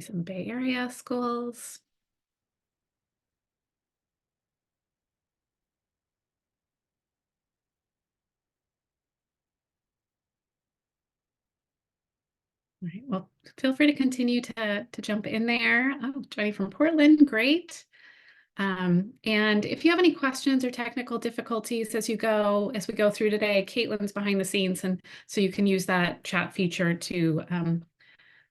See some Bay Area schools. All right, well, feel free to continue to jump in there. Oh, Johnny from Portland, great. And if you have any questions or technical difficulties as we go through today, Caitlin's behind the scenes, and so you can use that chat feature to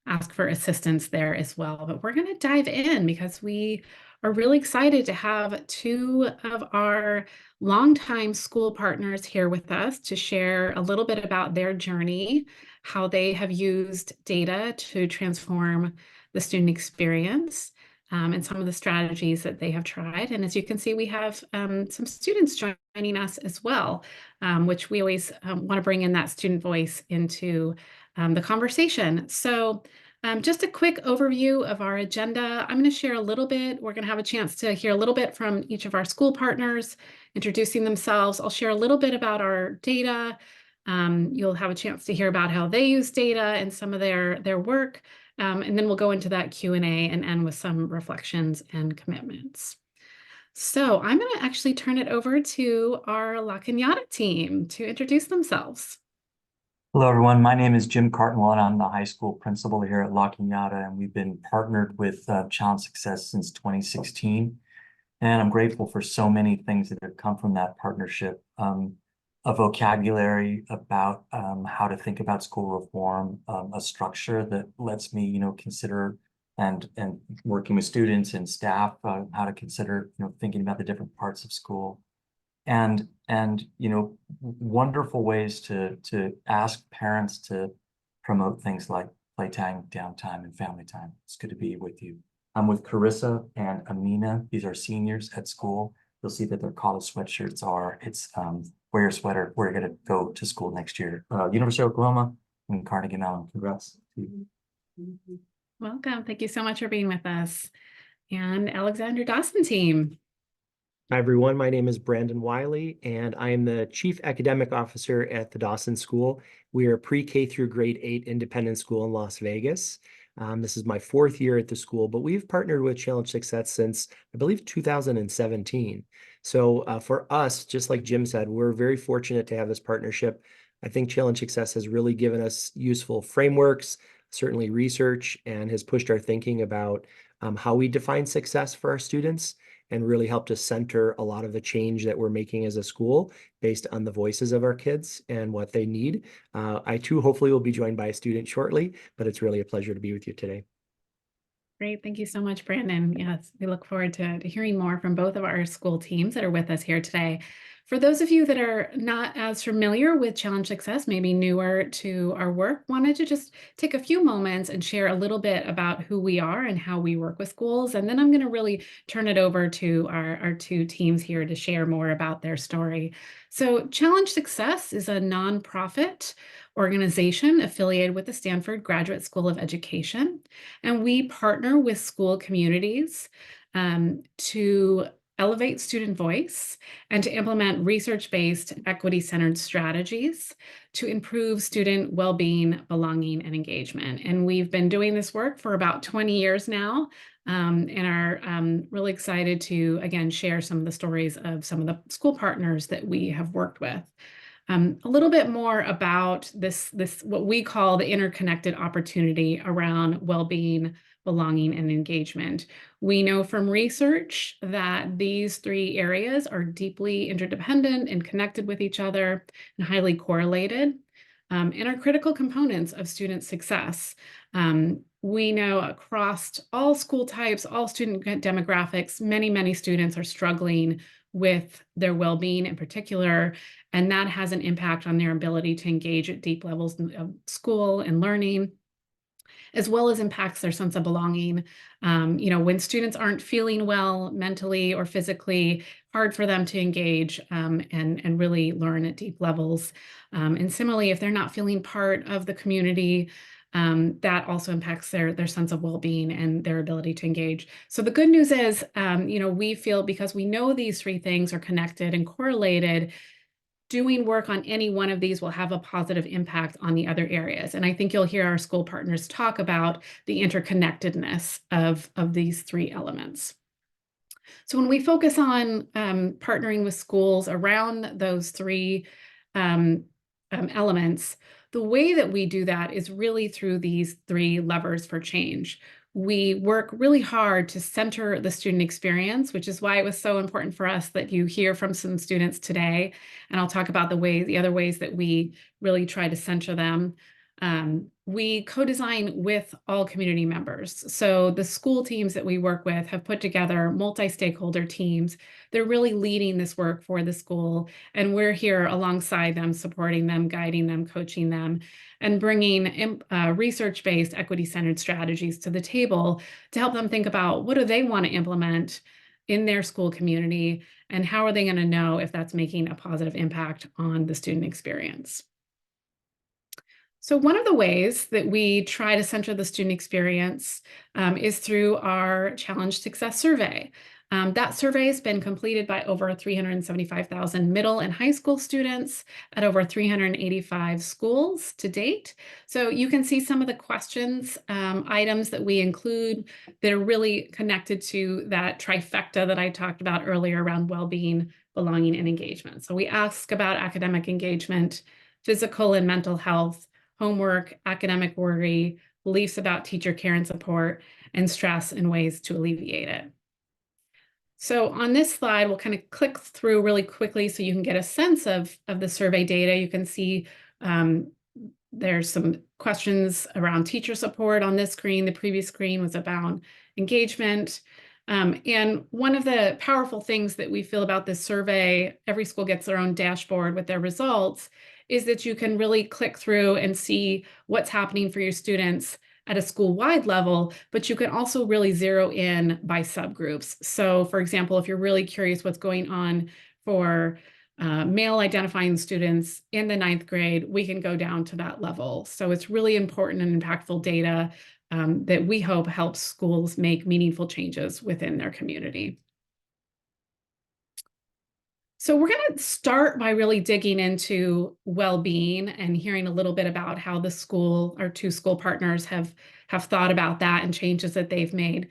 ask for assistance there as well. But we're going to dive in because we are really excited to have two of our longtime school partners here with us to share a little bit about their journey, how they have used data to transform the student experience, and some of the strategies that they have tried. And as you can see, we have some students joining us as well, which we always want to bring in that student voice into the conversation. So just a quick overview of our agenda. I'm going to share a little bit. We're going to have a chance to hear a little bit from each of our school partners, introducing themselves. I'll share a little bit about our data. You'll have a chance to hear about how they use data and some of their work. And then we'll go into that Q&A and end with some reflections and commitments. So I'm going to actually turn it over to our La Cañada team to introduce themselves. Hello, everyone. My name is Jim Cartwell, and I'm the high school principal here at La Cañada, and we've been partnered with Challenge Success since 2016. And I'm grateful for so many things that have come from that partnership. A vocabulary about how to think about school reform, a structure that lets me, consider and working with students and staff, how to consider, thinking about the different parts of school. And wonderful ways to ask parents to promote things like playtime, downtime, and family time. It's good to be with you. I'm with Carissa and Amina. These are seniors at school. You'll see that their college sweatshirts it's wear your sweater, we're gonna go to school next year. University of Oklahoma and Carnegie Mellon. Congrats to you. Welcome. Thank you so much for being with us. And Alexander Dawson team. Hi, everyone. My name is Brandon Wiley, and I am the Chief Academic Officer at the Dawson School. We are a pre-K through grade 8 independent school in Las Vegas. This is my 4th year at the school, but we've partnered with Challenge Success since, I believe, 2017. So for us, just like Jim said, we're very fortunate to have this partnership. I think Challenge Success has really given us useful frameworks, certainly research, and has pushed our thinking about how we define success for our students, and really helped us center a lot of the change that we're making as a school based on the voices of our kids and what they need. I too hopefully will be joined by a student shortly, but it's really a pleasure to be with you today. Great. Thank you so much, Brandon. Yes, we look forward to hearing more from both of our school teams that are with us here today. For those of you that are not as familiar with Challenge Success, maybe newer to our work, wanted to just take a few moments and share a little bit about who we are and how we work with schools. And then I'm going to really turn it over to our two teams here to share more about their story. So Challenge Success is a nonprofit organization affiliated with the Stanford Graduate School of Education. And we partner with school communities to elevate student voice and to implement research-based, equity-centered strategies to improve student well-being, belonging, and engagement. And we've been doing this work for about 20 years now, and are really excited to, again, share some of the stories of some of the school partners that we have worked with. A little bit more about this what we call the interconnected opportunity around well-being, belonging, and engagement. We know from research that these 3 areas are deeply interdependent and connected with each other and highly correlated, and are critical components of student success. We know across all school types, all student demographics, many students are struggling with their well-being in particular, and that has an impact on their ability to engage at deep levels of school and learning, as well as impacts their sense of belonging. When students aren't feeling well mentally or physically, hard for them to engage and really learn at deep levels. And similarly, if they're not feeling part of the community, that also impacts their sense of well-being and their ability to engage. So the good news is, we feel because we know these 3 things are connected and correlated, doing work on any one of these will have a positive impact on the other areas. And I think you'll hear our school partners talk about the interconnectedness of these three elements. So when we focus on partnering with schools around those three elements, the way that we do that is really through these three levers for change. We work really hard to center the student experience, which is why it was so important for us that you hear from some students today. And I'll talk about the other ways that we really try to center them. We co-design with all community members. So the school teams that we work with have put together multi-stakeholder teams. They're really leading this work for the school, and we're here alongside them, supporting them, guiding them, coaching them, and bringing research-based equity-centered strategies to the table to help them think about what do they want to implement in their school community, and how are they going to know if that's making a positive impact on the student experience. So one of the ways that we try to center the student experience is through our Challenge Success Survey. That survey has been completed by over 375,000 middle and high school students at over 385 schools to date. So you can see some of the questions, items that we include that are really connected to that trifecta that I talked about earlier around well-being, belonging, and engagement. So we ask about academic engagement, physical and mental health, homework, academic worry, beliefs about teacher care and support, and stress and ways to alleviate it. So on this slide, we'll kind of click through really quickly so you can get a sense of the survey data. You can see there's some questions around teacher support on this screen. The previous screen was about engagement. And one of the powerful things that we feel about this survey, every school gets their own dashboard with their results, is that you can really click through and see what's happening for your students at a school-wide level, but you can also really zero in by subgroups. So for example, if you're really curious what's going on for male identifying students in the 9th grade, we can go down to that level. So it's really important and impactful data that we hope helps schools make meaningful changes within their community. So we're going to start by really digging into well-being and hearing a little bit about how the school, our two school partners have thought about that and changes that they've made.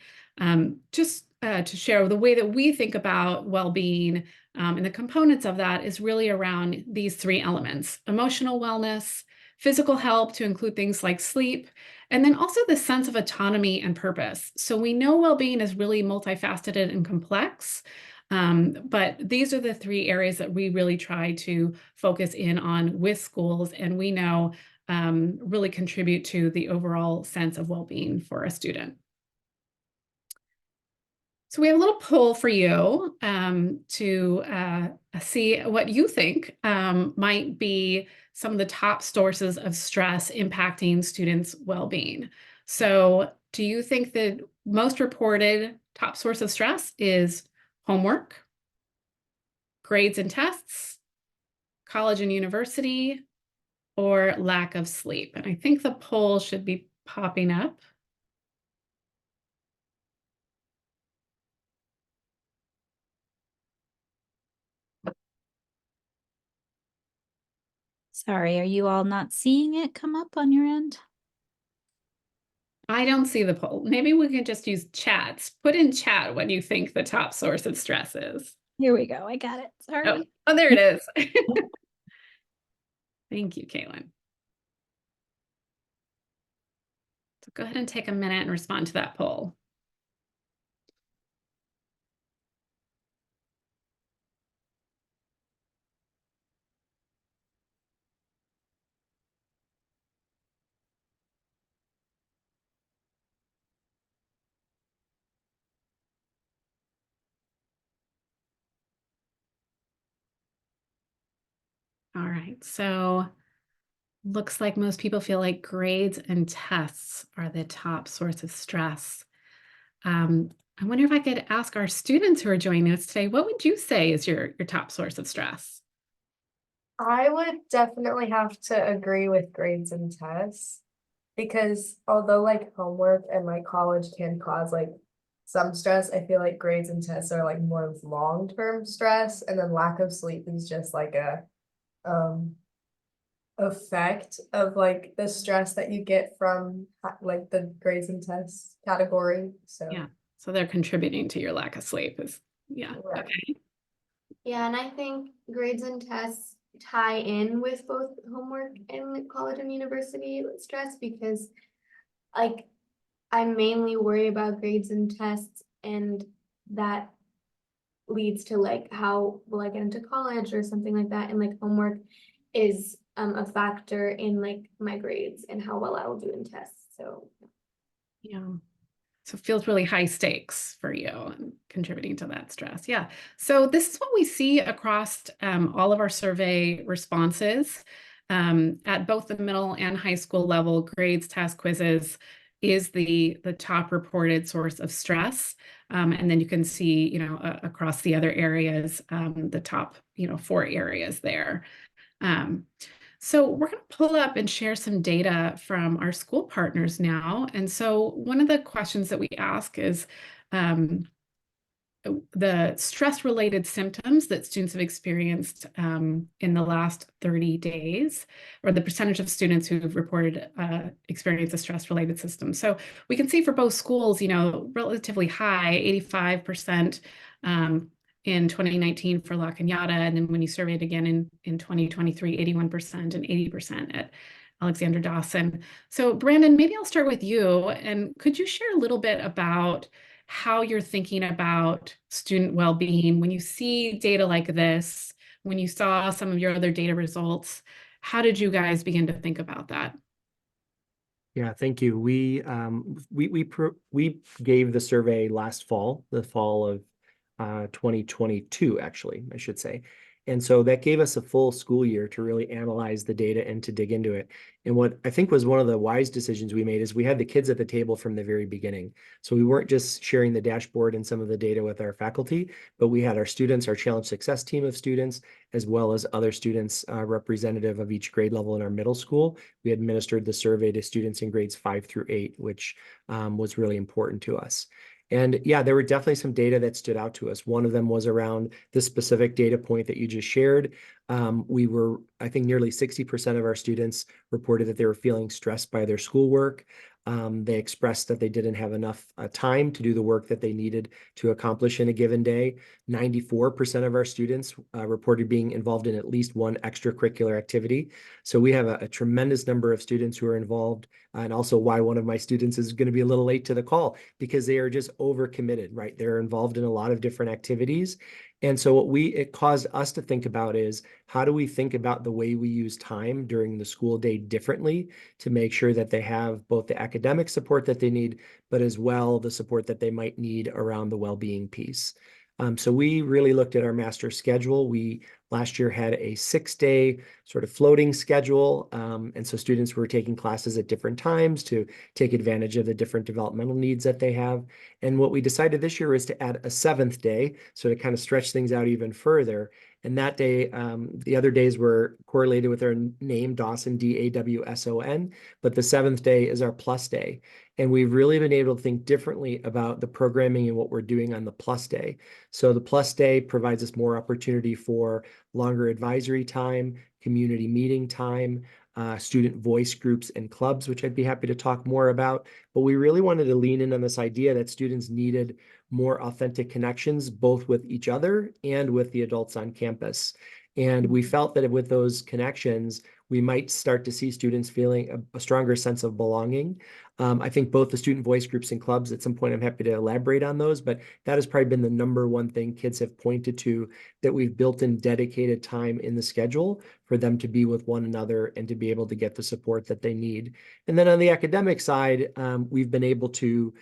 Just to share the way that we think about well-being and the components of that is really around these three elements: emotional wellness, physical health to include things like sleep, and then also the sense of autonomy and purpose. So we know well-being is really multifaceted and complex. But these are the three areas that we really try to focus in on with schools, and we know really contribute to the overall sense of well-being for a student. So we have a little poll for you to see what you think might be some of the top sources of stress impacting students' well-being. So do you think the most reported top source of stress is homework, grades and tests, college and university, or lack of sleep? And I think the poll should be popping up. Sorry, are you all not seeing it come up on your end? I don't see the poll. Maybe we can just use chats. Put in chat what you think the top source of stress is. Here we go. I got it. Sorry. Oh, there it is. Thank you, Caitlin. So go ahead and take a minute and respond to that poll. All right, so looks like most people feel like grades and tests are the top source of stress. I wonder if I could ask our students who are joining us today, what would you say is your top source of stress? I would definitely have to agree with grades and tests because although like homework and like college can cause like some stress, I feel like grades and tests are like more of long-term stress, and then lack of sleep is just like a effect of like the stress that you get from like the grades and tests category. So Yeah. So they're contributing to your lack of sleep is, yeah. Right. Okay. Yeah, and I think grades and tests tie in with both homework and college and university stress because like I mainly worry about grades and tests and that leads to like how will I get into college or something like that. And like homework is a factor in like my grades and how well I will do in tests. So Yeah. So it feels really high stakes for you and contributing to that stress. Yeah. So this is what we see across all of our survey responses at both the middle and high school level. Grades, tests, quizzes is the top reported source of stress. And then you can see, across the other areas, the top, 4 areas there. So we're going to pull up and share some data from our school partners now. And so one of the questions that we ask is the stress-related symptoms that students have experienced in the last 30 days, or the percentage of students who've reported experience a stress-related system. So we can see for both schools, relatively high, 85% in 2019 for La Cañada, and then when you surveyed again in 2023, 81% and 80% at Alexander Dawson. So Brandon, maybe I'll start with you, and could you share a little bit about how you're thinking about student well-being when you see data like this, when you saw some of your other data results? How did you guys begin to think about that? Yeah, thank you. We gave the survey last fall, the fall of 2022, actually, I should say. And so that gave us a full school year to really analyze the data and to dig into it. And what I think was one of the wise decisions we made is we had the kids at the table from the very beginning. So we weren't just sharing the dashboard and some of the data with our faculty, but we had our students, our Challenge Success team of students, as well as other students representative of each grade level in our middle school. We administered the survey to students in grades 5 through 8, which was really important to us. And yeah, there were definitely some data that stood out to us. One of them was around this specific data point that you just shared. I think nearly 60% of our students reported that they were feeling stressed by their schoolwork. They expressed that they didn't have enough time to do the work that they needed to accomplish in a given day. 94% of our students reported being involved in at least one extracurricular activity. So we have a tremendous number of students who are involved, and also why one of my students is going to be a little late to the call, because they are just overcommitted, right? They're involved in a lot of different activities. And so it caused us to think about is, how do we think about the way we use time during the school day differently to make sure that they have both the academic support that they need, but as well the support that they might need around the well-being piece. So we really looked at our master schedule. We last year had a 6-day sort of floating schedule. And so students were taking classes at different times to take advantage of the different developmental needs that they have. And what we decided this year is to add a 7th day, so to kind of stretch things out even further. And that day, the other days were correlated with our name, Dawson, DAWSON, but the 7th day is our plus day. And we've really been able to think differently about the programming and what we're doing on the plus day. So the plus day provides us more opportunity for longer advisory time, community meeting time, student voice groups and clubs, which I'd be happy to talk more about. But we really wanted to lean in on this idea that students needed more authentic connections, both with each other and with the adults on campus. And we felt that with those connections, we might start to see students feeling a stronger sense of belonging. I think both the student voice groups and clubs, at some point, I'm happy to elaborate on those, but that has probably been the number one thing kids have pointed to, that we've built in dedicated time in the schedule for them to be with one another and to be able to get the support that they need. And then on the academic side, we've been able to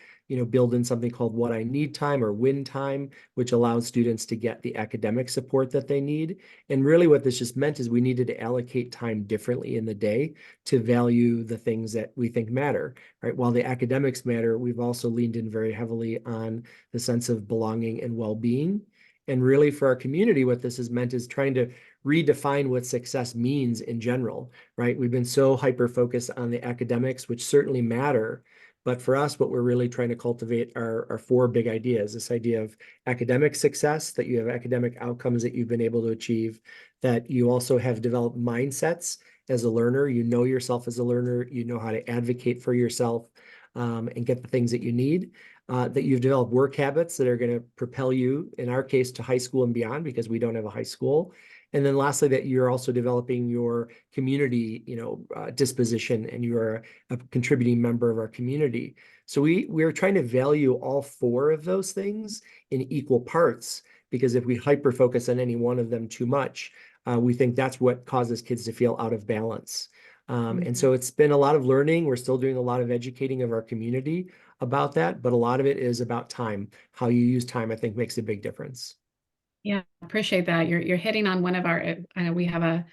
build in something called What I Need Time, or WIN time, which allows students to get the academic support that they need. And really what this just meant is we needed to allocate time differently in the day to value the things that we think matter, right? While the academics matter, we've also leaned in very heavily on the sense of belonging and well-being. And really for our community, what this has meant is trying to redefine what success means in general, right? We've been so hyper-focused on the academics, which certainly matter, But for us, what we're really trying to cultivate are four big ideas. This idea of academic success, that you have academic outcomes that you've been able to achieve, that you also have developed mindsets as a learner. You know yourself as a learner, you know how to advocate for yourself and get the things that you need. That you've developed work habits that are going to propel you, in our case, to high school and beyond, because we don't have a high school. And then lastly, that you're also developing your community, disposition, and you're a contributing member of our community. So we're trying to value all four of those things in equal parts, because if we hyper focus on any one of them too much, we think that's what causes kids to feel out of balance. And so it's been a lot of learning. We're still doing a lot of educating of our community about that, but a lot of it is about time. How you use time, I think, makes a big difference. Yeah, appreciate that. You're hitting on one of our, I know we have a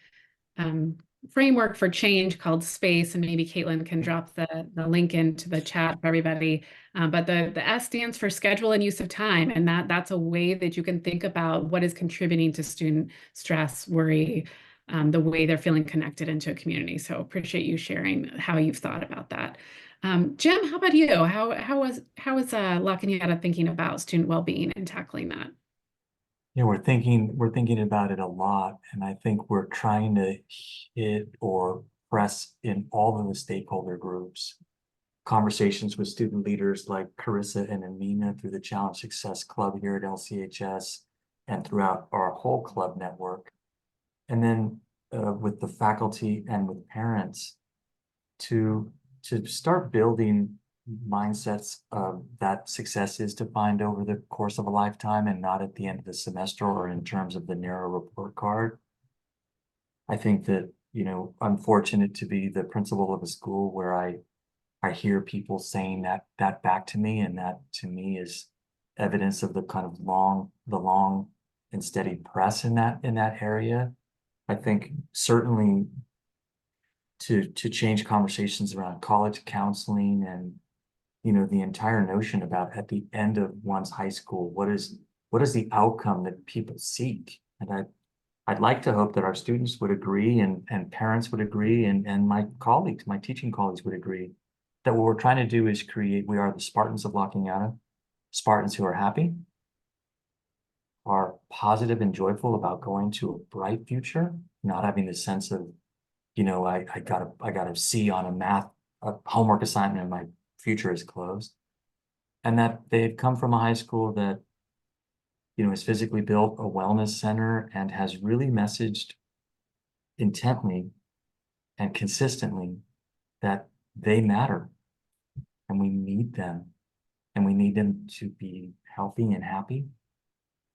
framework for change called SPACE, and maybe Caitlin can drop the link into the chat for everybody. But the S stands for schedule and use of time, and that's a way that you can think about what is contributing to student stress, worry, the way they're feeling connected into a community. So appreciate you sharing how you've thought about that. Jim, how about you? How is La Cañada thinking about student well-being and tackling that? Yeah, we're thinking about it a lot, and I think we're trying to hit or press in all of the stakeholder groups. Conversations with student leaders like Carissa and Amina through the Challenge Success Club here at LCHS and throughout our whole club network. And then with the faculty and with parents to start building mindsets that success is defined over the course of a lifetime and not at the end of the semester or in terms of the narrow report card. I think that, I'm fortunate to be the principal of a school where I hear people saying that back to me, and that to me is evidence of the kind of long and steady press in that area. I think certainly to change conversations around college counseling and the entire notion about at the end of one's high school, what is the outcome that people seek? And I'd like to hope that our students would agree and parents would agree and my colleagues, my teaching colleagues would agree that what we're trying to do is we are the Spartans of La Cañada, Spartans who are happy, are positive and joyful about going to a bright future, not having the sense of, I got a C on a homework assignment and my future is closed. And that they had come from a high school that, has physically built a wellness center and has really messaged intently and consistently that they matter and we need them to be healthy and happy,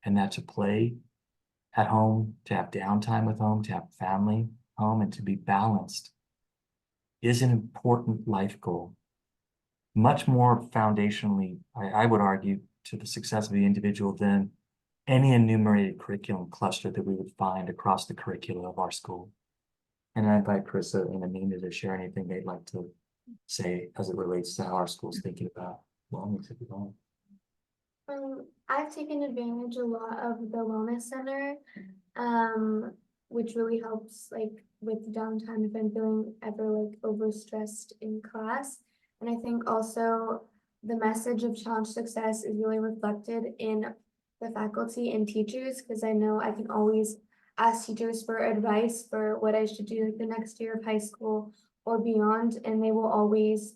and that to play at home, to have downtime with home, to have family home, and to be balanced is an important life goal. Much more foundationally, I would argue, to the success of the individual than any enumerated curriculum cluster that we would find across the curricula of our school. And I invite Carissa and Amina to share anything they'd like to say as it relates to how our school's thinking about wellness at home. I've taken advantage a lot of the wellness center, which really helps with downtime if I'm feeling ever overstressed in class. And I think also the message of Challenge Success is really reflected in the faculty and teachers, because I know I can always ask teachers for advice for what I should do the next year of high school or beyond, and they will always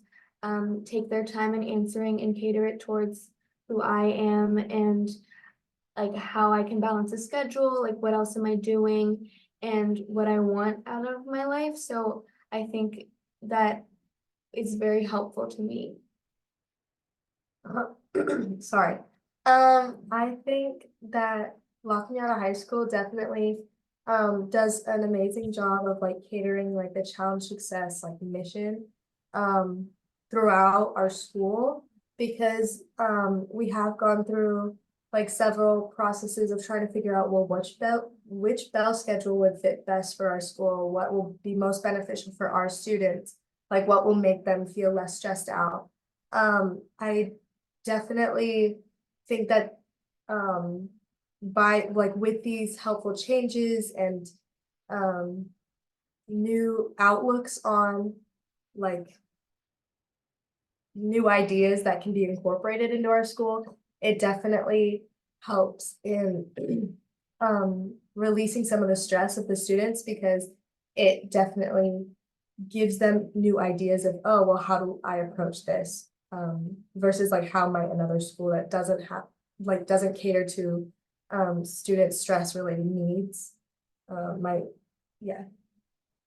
take their time in answering and cater it towards who I am and how I can balance a schedule, what else am I doing, and what I want out of my life. So I think that is very helpful to me. Sorry. I think that La Cañada High School definitely does an amazing job of catering the Challenge Success mission throughout our school, because we have gone through several processes of trying to figure out, well, which bell schedule would fit best for our school, what will be most beneficial for our students, what will make them feel less stressed out. I definitely think that by with these helpful changes and new outlooks on new ideas that can be incorporated into our school, it definitely helps in releasing some of the stress of the students, because it definitely gives them new ideas of, oh, well, how do I approach this? Versus like how might another school that doesn't cater to student stress related needs might, yeah.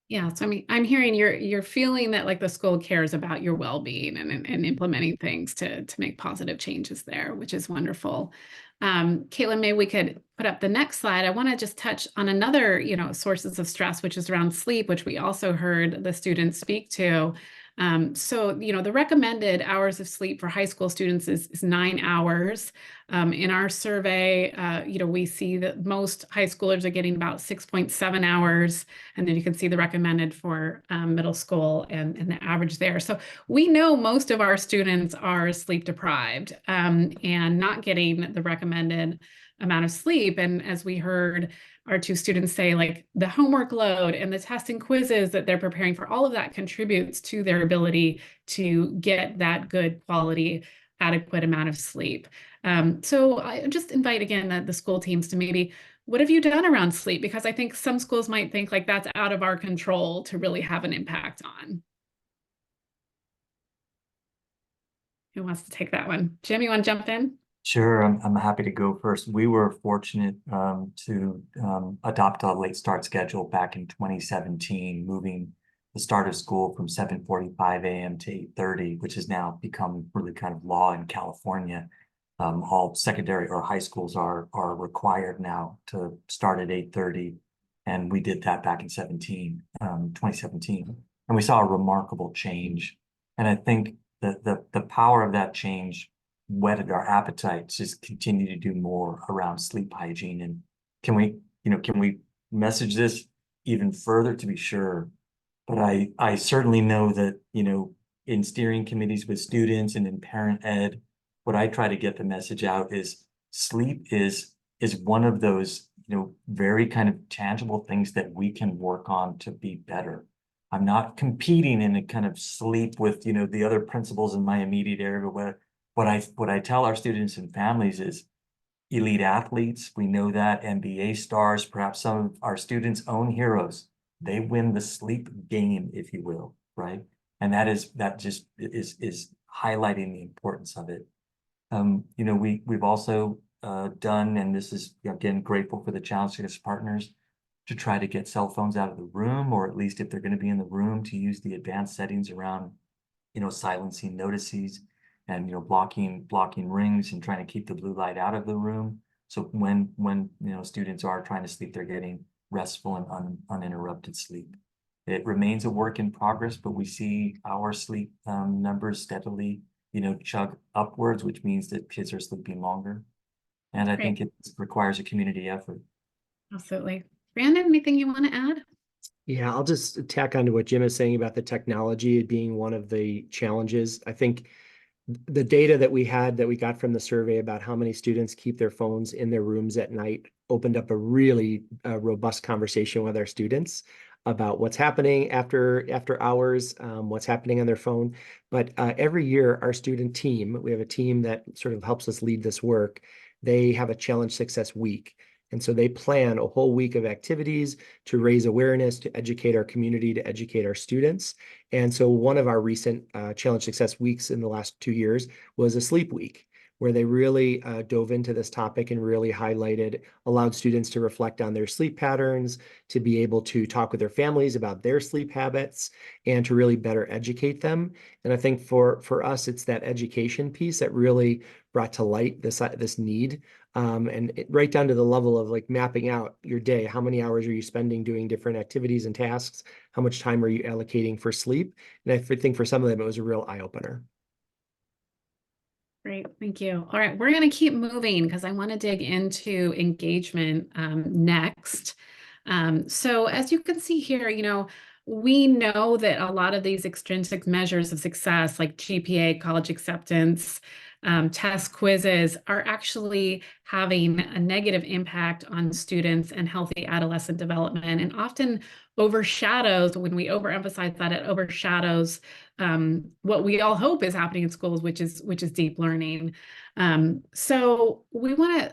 Yeah, so I mean, I'm hearing you're feeling that like the school cares about your well-being and implementing things to make positive changes there, which is wonderful. Caitlin, maybe we could put up the next slide. I want to just touch on another, sources of stress, which is around sleep, which we also heard the students speak to. So, the recommended hours of sleep for high school students is 9 hours. In our survey, we see that most high schoolers are getting about 6.7 hours. And then you can see the recommended for middle school and the average there. So we know most of our students are sleep deprived and not getting the recommended amount of sleep. And as we heard our two students say, like the homework load and the tests and quizzes that they're preparing for, all of that contributes to their ability to get that good quality, adequate amount of sleep. So I just invite again the school teams to maybe, what have you done around sleep? Because I think some schools might think like that's out of our control to really have an impact on. Who wants to take that one? Jim, you want to jump in? Sure, I'm happy to go first. We were fortunate to adopt a late start schedule back in 2017, moving the start of school from 7:45 a.m. to 8:30, which has now become really kind of law in California. All secondary or high schools are required now to start at 8:30, and we did that back in 2017, and we saw a remarkable change. And I think that the power of that change whetted our appetite to just continue to do more around sleep hygiene. And can we message this even further, to be sure? But I certainly know that, in steering committees with students and in parent ed, what I try to get the message out is sleep is one of those, very kind of tangible things that we can work on to be better. I'm not competing in a kind of sleep with, the other principals in my immediate area, but what I tell our students and families is elite athletes, we know that, NBA stars, perhaps some of our students' own heroes, they win the sleep game, if you will, right? And that just is highlighting the importance of it. We've also done, and this is again grateful for the Challenge Success partners, to try to get cell phones out of the room, or at least if they're going to be in the room, to use the advanced settings around, silencing notices and blocking rings and trying to keep the blue light out of the room. So when students are trying to sleep, they're getting restful and uninterrupted sleep. It remains a work in progress, but we see our sleep numbers steadily chug upwards, which means that kids are sleeping longer. And I think it requires a community effort. Absolutely. Brandon, anything you want to add? Yeah, I'll just tack on to what Jim is saying about the technology being one of the challenges. I think the data that we got from the survey about how many students keep their phones in their rooms at night opened up a really robust conversation with our students about what's happening after hours, what's happening on their phone. But every year, our student team, we have a team that sort of helps us lead this work. They have a Challenge Success Week. And so they plan a whole week of activities to raise awareness, to educate our community, to educate our students. And so one of our recent Challenge Success Weeks in the last 2 years was a sleep week, where they really dove into this topic and really allowed students to reflect on their sleep patterns, to be able to talk with their families about their sleep habits, and to really better educate them. And I think for us, it's that education piece that really brought to light this need. Right down to the level of like mapping out your day. How many hours are you spending doing different activities and tasks? How much time are you allocating for sleep? And I think for some of them, it was a real eye-opener. Great, thank you. All right, we're going to keep moving because I want to dig into engagement next. So as you can see here, we know that a lot of these extrinsic measures of success, like GPA, college acceptance, test quizzes, are actually having a negative impact on students and healthy adolescent development, and often overshadows, when we overemphasize that, it overshadows what we all hope is happening in schools, which is deep learning. So we're going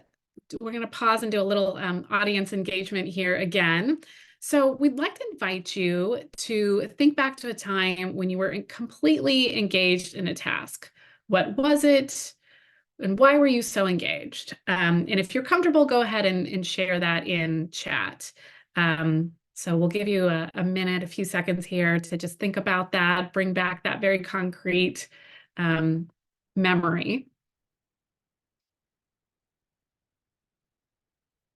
to pause and do a little audience engagement here again. So we'd like to invite you to think back to a time when you were completely engaged in a task. What was it? And why were you so engaged? And if you're comfortable, go ahead and share that in chat. So we'll give you a minute, a few seconds here to just think about that, bring back that very concrete memory.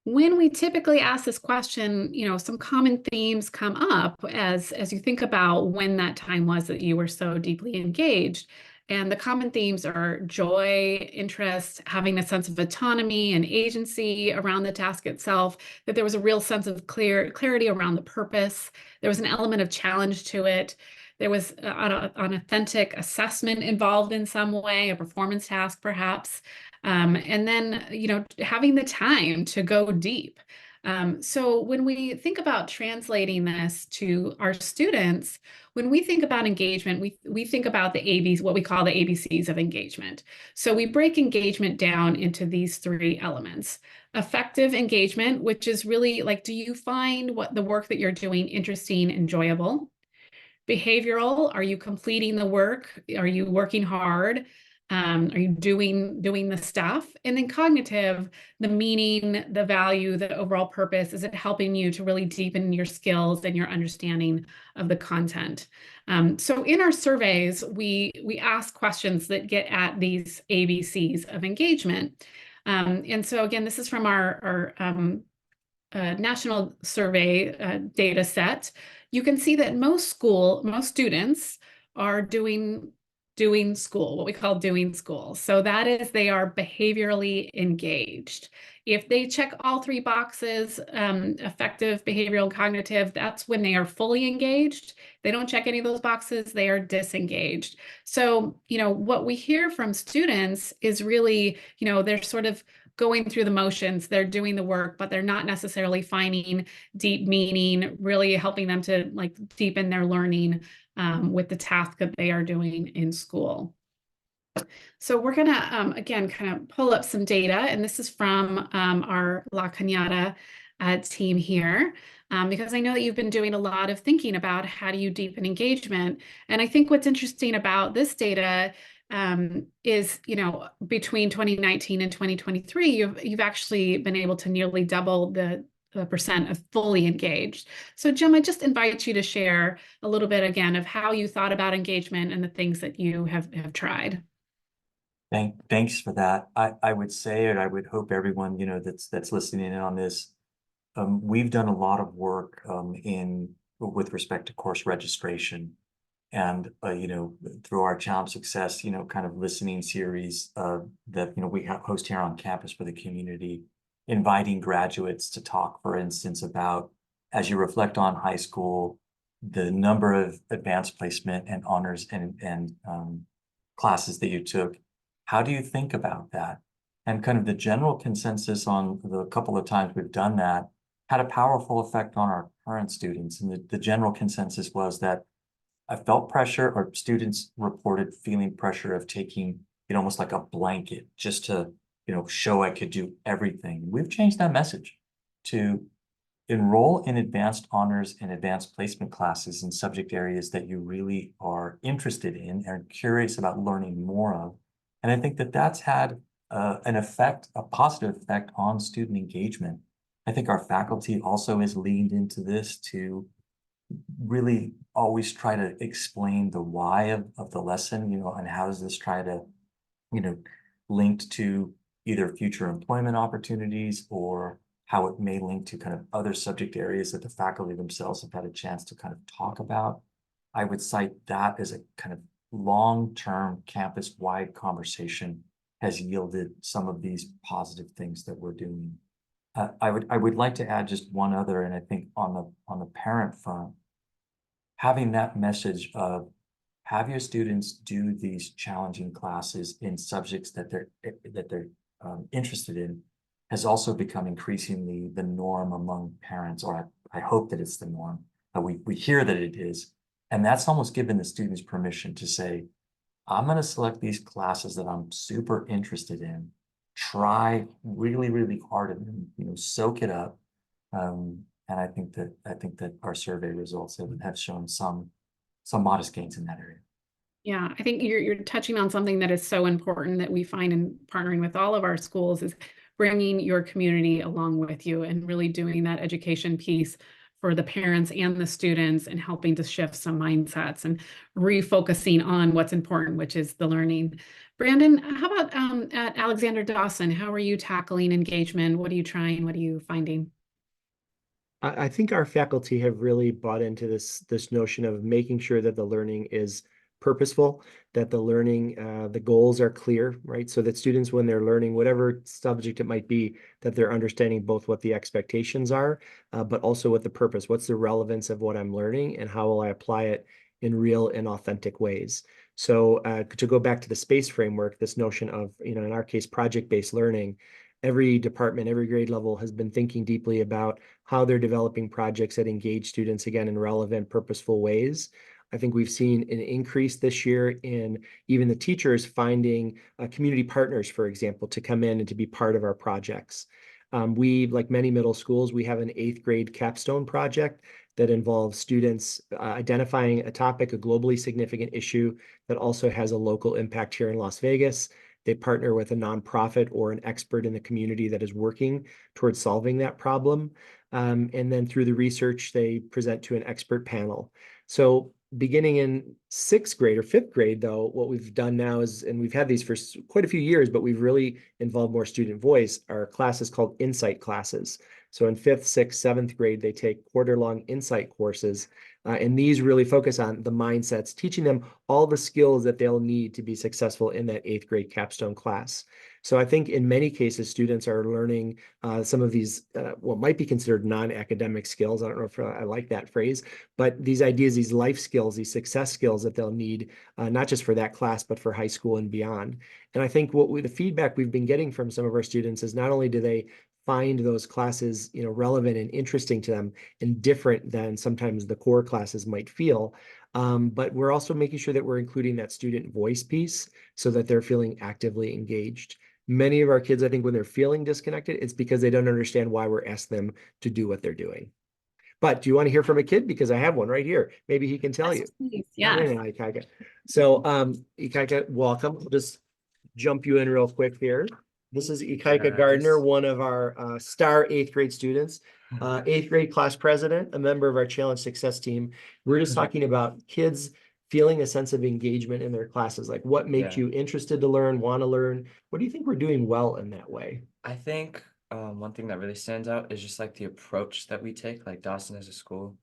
When we typically ask this question, some common themes come up as you think about when that time was that you were so deeply engaged. And the common themes are joy, interest, having a sense of autonomy and agency around the task itself, that there was a real sense of clarity around the purpose. There was an element of challenge to it. There was an authentic assessment involved in some way, a performance task perhaps. And then, having the time to go deep. So when we think about translating this to our students, when we think about engagement, we think about the ABCs, what we call the ABCs of engagement. So we break engagement down into these three elements. Effective engagement, which is really like, do you find what the work that you're doing interesting, enjoyable? Behavioral, are you completing the work? Are you working hard? Are you doing the stuff? And then cognitive, the meaning, the value, the overall purpose, is it helping you to really deepen your skills and your understanding of the content? So in our surveys, we ask questions that get at these ABCs of engagement. And so again, this is from our national survey data set. You can see that most students are doing school, what we call doing school. So that is, they are behaviorally engaged. If they check all three boxes, effective, behavioral, cognitive, that's when they are fully engaged. They don't check any of those boxes, they are disengaged. So, what we hear from students is really, they're sort of going through the motions, they're doing the work, but they're not necessarily finding deep meaning, really helping them to deepen their learning with the task that they are doing in school. So we're going to, again, kind of pull up some data, and this is from our La Cañada team here, because I know that you've been doing a lot of thinking about how do you deepen engagement. And I think what's interesting about this data is, between 2019 and 2023, you've actually been able to nearly double the percent of fully engaged. So Jim, I just invite you to share a little bit again of how you thought about engagement and the things that you have tried. Thanks for that. I would say, and I would hope everyone, that's listening in on this, we've done a lot of work with respect to course registration. And, through our Challenge Success, kind of listening series that, we host here on campus for the community, inviting graduates to talk, for instance, about, as you reflect on high school, the number of advanced placement and honors and classes that you took. How do you think about that? And kind of the general consensus on the couple of times we've done that had a powerful effect on our current students. And the general consensus was that I felt pressure, or students reported feeling pressure of taking it almost like a blanket just to, show I could do everything. We've changed that message to enroll in advanced honors and advanced placement classes in subject areas that you really are interested in and curious about learning more of. And I think that that's had a positive effect on student engagement. I think our faculty also has leaned into this to really always try to explain the why of the lesson, and how does this try to, linked to either future employment opportunities or how it may link to kind of other subject areas that the faculty themselves have had a chance to kind of talk about. I would cite that as a kind of long-term campus-wide conversation has yielded some of these positive things that we're doing. I would like to add just one other, and I think on the parent front, having that message of have your students do these challenging classes in subjects that they're interested in has also become increasingly the norm among parents, or I hope that it's the norm. We hear that it is, and that's almost given the students permission to say, I'm going to select these classes that I'm super interested in, try really, really hard at them, soak it up. And I think that our survey results have shown some modest gains in that area. Yeah, I think you're touching on something that is so important that we find in partnering with all of our schools is bringing your community along with you and really doing that education piece for the parents and the students and helping to shift some mindsets and refocusing on what's important, which is the learning. Brandon, how about at Alexander Dawson? How are you tackling engagement? What are you trying? What are you finding? I think our faculty have really bought into this notion of making sure that the learning is purposeful, that the learning, the goals are clear, right? So that students, when they're learning whatever subject it might be, that they're understanding both what the expectations are, but also what the purpose, what's the relevance of what I'm learning, and how will I apply it in real and authentic ways. So to go back to the SPACE framework, this notion of, in our case, project-based learning, every department, every grade level has been thinking deeply about how they're developing projects that engage students, again, in relevant, purposeful ways. I think we've seen an increase this year in even the teachers finding community partners, for example, to come in and to be part of our projects. We, like many middle schools, we have an 8th grade capstone project that involves students identifying a topic, a globally significant issue that also has a local impact here in Las Vegas. They partner with a nonprofit or an expert in the community that is working towards solving that problem. And then through the research, they present to an expert panel. So beginning in 6th grade or 5th grade, though, what we've done now is, and we've had these for quite a few years, but we've really involved more student voice, are classes called insight classes. So in 5th, 6th, 7th grade, they take quarter-long insight courses. And these really focus on the mindsets, teaching them all the skills that they'll need to be successful in that 8th grade capstone class. So I think in many cases, students are learning some of these, what might be considered non-academic skills. I don't know if I like that phrase, but these ideas, these life skills, these success skills that they'll need, not just for that class, but for high school and beyond. And I think the feedback we've been getting from some of our students is not only do they find those classes, relevant and interesting to them and different than sometimes the core classes might feel, but we're also making sure that we're including that student voice piece so that they're feeling actively engaged. Many of our kids, I think, when they're feeling disconnected, it's because they don't understand why we're asking them to do what they're doing. But do you want to hear from a kid? Because I have one right here. Maybe he can tell you. Yeah. Ikaika. So, Ikaika, welcome. I'll just jump you in real quick here. This is Ikaika Gardner, one of our star 8th grade students, 8th grade class president, a member of our Challenge Success team. We're just talking about kids feeling a sense of engagement in their classes. Like, what makes you interested to learn, want to learn? What do you think we're doing well in that way? I think one thing that really stands out is just like the approach that we take, like Dawson as a school.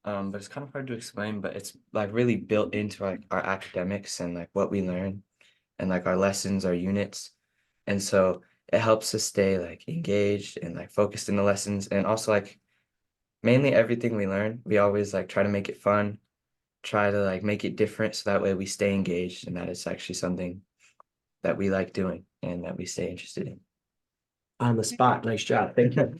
But it's kind of hard to explain, but it's like really built into like our academics and like what we learn and like our lessons, our units. And so it helps us stay like engaged and like focused in the lessons. And also like mainly everything we learn, we always like try to make it fun, try to like make it different so that way we stay engaged and that it's actually something that we like doing and that we stay interested in. On the spot. Nice job. Thank you.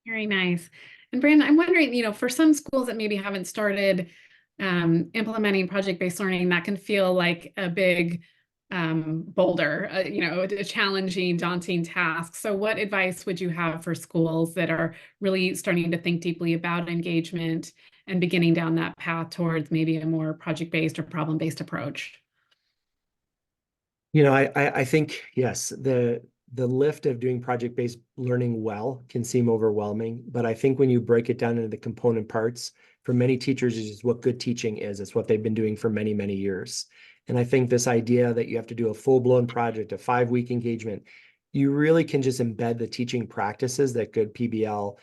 Very nice. And Brandon, I'm wondering, for some schools that maybe haven't started implementing project-based learning, that can feel like a big boulder, a challenging, daunting task. So what advice would you have for schools that are really starting to think deeply about engagement and beginning down that path towards maybe a more project-based or problem-based approach? I think, yes, the lift of doing project-based learning well can seem overwhelming, but I think when you break it down into the component parts, for many teachers, is just what good teaching is. It's what they've been doing for many, many years. And I think this idea that you have to do a full-blown project, a 5-week engagement, you really can just embed the teaching practices that good PBL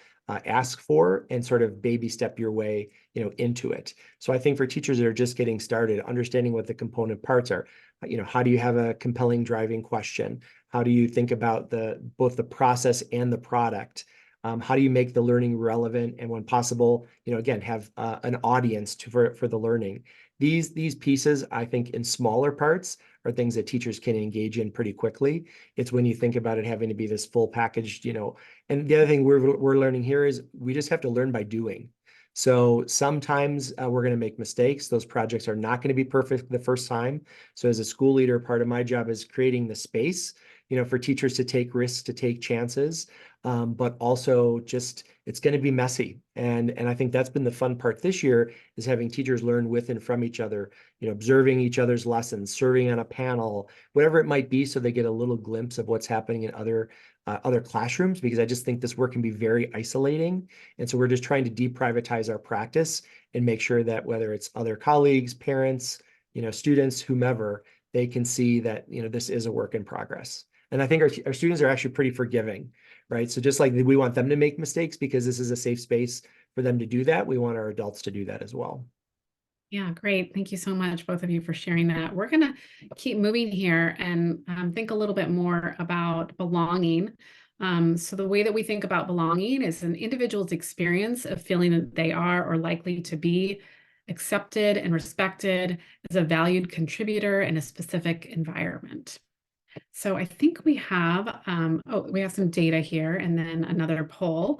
ask for and sort of baby step your way, into it. So I think for teachers that are just getting started, understanding what the component parts are, how do you have a compelling driving question? How do you think about both the process and the product? How do you make the learning relevant, and when possible, again, have an audience for the learning. These pieces, I think, in smaller parts are things that teachers can engage in pretty quickly. It's when you think about it having to be this full packaged, and the other thing we're learning here is we just have to learn by doing. So sometimes we're going to make mistakes. Those projects are not going to be perfect the first time. So as a school leader, part of my job is creating the space, for teachers to take risks, to take chances, but also just it's going to be messy. And I think that's been the fun part this year, is having teachers learn with and from each other, observing each other's lessons, serving on a panel, whatever it might be, so they get a little glimpse of what's happening in other classrooms, because I just think this work can be very isolating. And so we're just trying to deprivatize our practice and make sure that whether it's other colleagues, parents, students, whomever, they can see that, this is a work in progress. And I think our students are actually pretty forgiving, right? So just like we want them to make mistakes because this is a safe space for them to do that, we want our adults to do that as well. Yeah, great. Thank you so much, both of you, for sharing that. We're going to keep moving here and think a little bit more about belonging. So the way that we think about belonging is an individual's experience of feeling that they are or likely to be accepted and respected as a valued contributor in a specific environment. So I think we have, we have some data here and then another poll.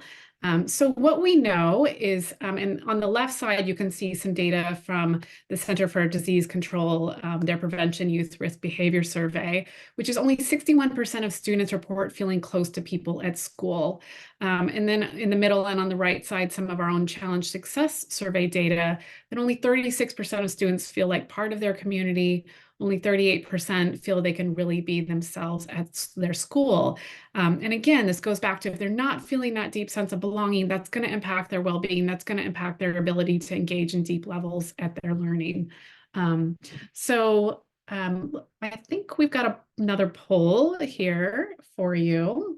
So what we know is, and on the left side, you can see some data from the Center for Disease Control, their Prevention Youth Risk Behavior Survey, which is only 61% of students report feeling close to people at school. And then in the middle and on the right side, some of our own Challenge Success survey data, that only 36% of students feel like part of their community. Only 38% feel they can really be themselves at their school. And again, this goes back to if they're not feeling that deep sense of belonging, that's going to impact their well-being. That's going to impact their ability to engage in deep levels at their learning. I think we've got another poll here for you.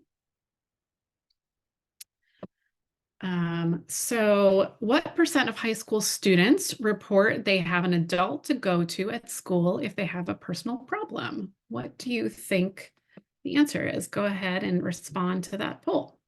So what percent of high school students report they have an adult to go to at school if they have a personal problem? What do you think the answer is? Go ahead and respond to that poll.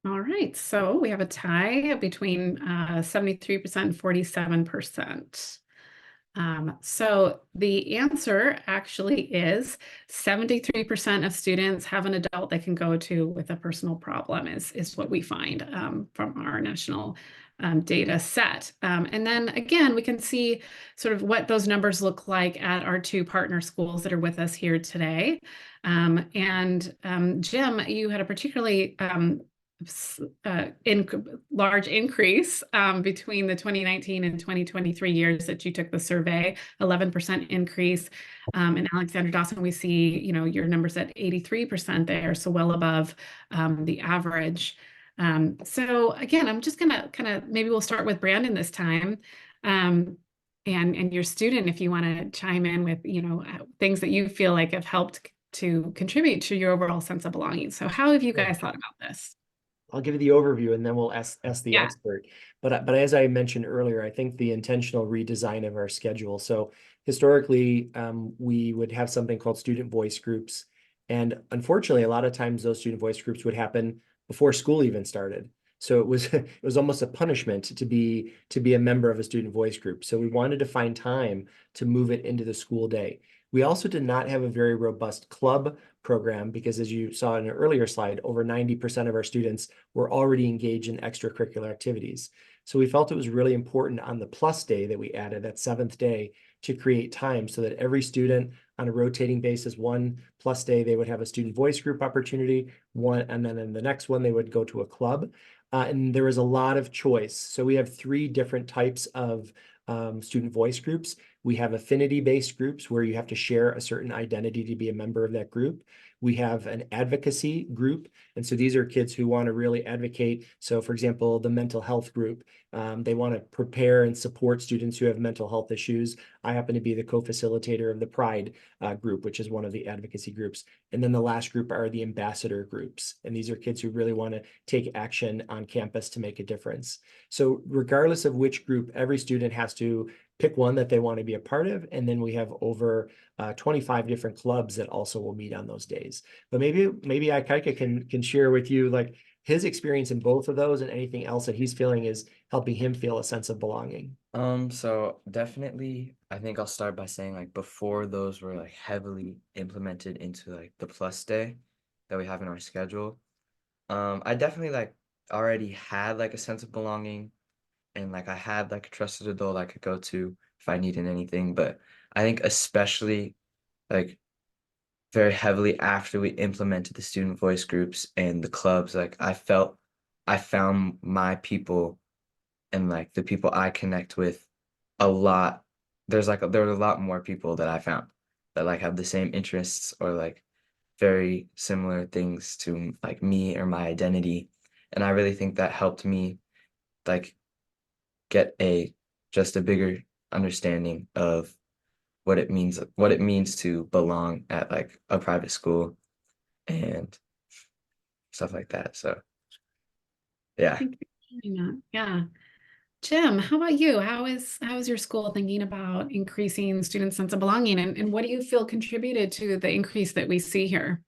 All right, so we have a tie between 73% and 47%. So the answer actually is 73% of students have an adult they can go to with a personal problem is what we find from our national data set. And then again, we can see sort of what those numbers look like at our two partner schools that are with us here today. Jim, you had a particularly large increase between the 2019 and 2023 years that you took the survey, 11% increase. In Alexander Dawson, we see, your numbers at 83% there, so well above the average. So again, I'm just gonna maybe we'll start with Brandon this time. And your student, if you want to chime in with, things that you feel like have helped to contribute to your overall sense of belonging. So how have you guys thought about this? I'll give you the overview and then we'll ask the expert. But as I mentioned earlier, I think the intentional redesign of our schedule. So historically, we would have something called student voice groups. And unfortunately, a lot of times those student voice groups would happen before school even started. So it was almost a punishment to be a member of a student voice group. So we wanted to find time to move it into the school day. We also did not have a very robust club program because, as you saw in an earlier slide, over 90% of our students were already engaged in extracurricular activities. So we felt it was really important on the plus day that we added, that 7th day, to create time so that every student on a rotating basis, one plus day, they would have a student voice group opportunity, and then in the next one, they would go to a club. And there was a lot of choice. So we have 3 different types of student voice groups. We have affinity-based groups where you have to share a certain identity to be a member of that group. We have an advocacy group. And so these are kids who want to really advocate. So for example, the mental health group, they want to prepare and support students who have mental health issues. I happen to be the co-facilitator of the Pride group, which is one of the advocacy groups. And then the last group are the ambassador groups. And these are kids who really want to take action on campus to make a difference. So regardless of which group, every student has to pick one that they want to be a part of. And then we have over 25 different clubs that also will meet on those days. But maybe Ikaika can share with you like his experience in both of those and anything else that he's feeling is helping him feel a sense of belonging. So definitely, I think I'll start by saying like before those were like heavily implemented into like the plus day that we have in our schedule, I definitely like already had like a sense of belonging, and like I had like a trusted adult I could go to if I needed anything. But I think especially like very heavily after we implemented the student voice groups and the clubs, like I found my people and like the people I connect with a lot. There are a lot more people that I found that like have the same interests or like very similar things to like me or my identity. And I really think that helped me like get just a bigger understanding of what it means to belong at like a private school and stuff like that. So yeah. Thank you for sharing that. Yeah. Jim, how about you? How is your school thinking about increasing students' sense of belonging, and what do you feel contributed to the increase that we see here?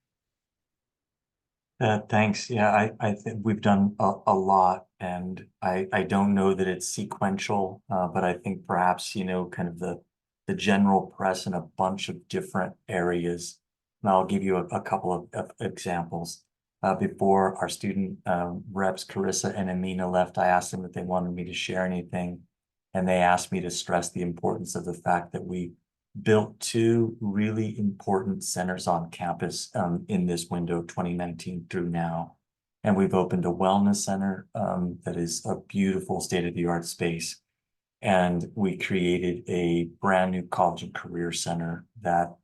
Thanks. Yeah, I think we've done a lot, and I don't know that it's sequential, but I think perhaps, kind of the general press in a bunch of different areas. And I'll give you a couple of examples. Before our student reps, Carissa and Amina, left, I asked them if they wanted me to share anything, and they asked me to stress the importance of the fact that we built two really important centers on campus in this window, 2019 through now. And we've opened a wellness center that is a beautiful state-of-the-art space. And we created a brand new college and career center that